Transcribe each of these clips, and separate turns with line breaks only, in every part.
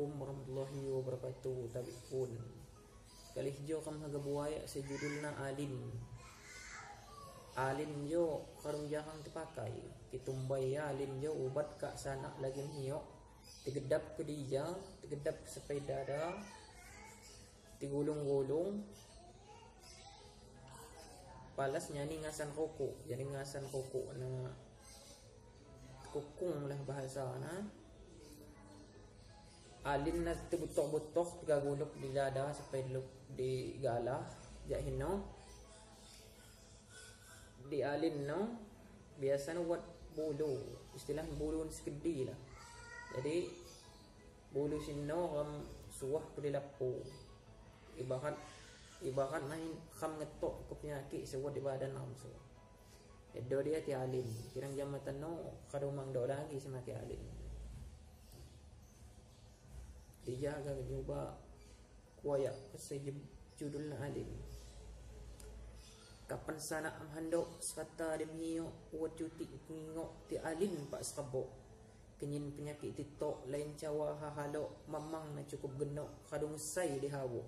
Assalamualaikum warahmatullahi wabarakatuh. Tabi pun kalih jo kam hagabuaya sa judulna alin. Alin jo karung jahang terpakai. Kitumbay alin jo ubat ka sana lagi hiyo. Tigedap ke dia, tigedap ke sepeda dah. Tigulung-gulung. Palasnya ni ngasan koko. Jadi ngasan koko na kukung lah bahasa na. Alin na tibutok-butok gagulok di dada sampai luk di galah jahino di alin no biasa no buat bulu istilah bulu sekedi lah. Jadi bulu sino kam suah ke lapu ibarat main kam ngetok ke penyakit sewat di badan nam so. Edo dia ti alin kirang jamatan no kadumang do lagi semaki alin. Dia agak nyoba kuaya pasal judulnya alin. Kapan sana am handok sekata demiyo uat cuti ngingok ti alin pak sekabok. Kenyin penyakit titok lain cawa hahalo mamang na cukup genok kadung say di hawo.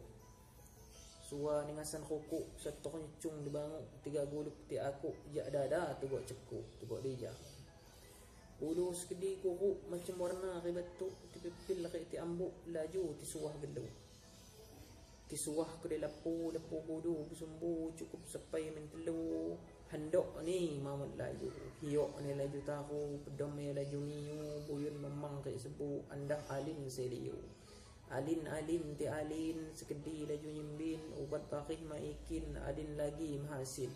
Suwa ningasan kuku setok nyecung di bangu 3 guluk ti aku jak dada tugok cekuk tugok dia. Bulu sekedi kuku macam warna kay batu tipipil kay ti ambu laju ti suwah gelo. Ti suwah ko di lapu bulu busumbu cukup sampai mentelu handok ni mamut laju. Hiyo ni laju tahu pedom ni laju niu buyun memang kay sebu andah alin seliu. Alin ti alin sekedi laju nyimbin ubat pakih maikin alin lagi mahasil.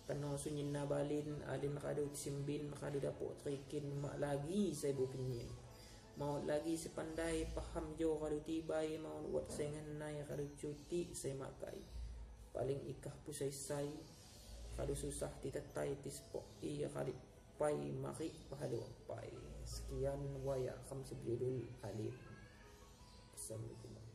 Penuh sunyin na balin alin kadu simbin kadu dapuk trikin mak lagi saya bupinyin mau lagi sepandai paham jo kadu tibay mau buat sengan nai kadu cuti saya makai paling ikah pusai sai kadu susah titetai tispok iya kadu pai maki pahadu pai. Sekian waya kam sebjudul alin. Assalamualaikum.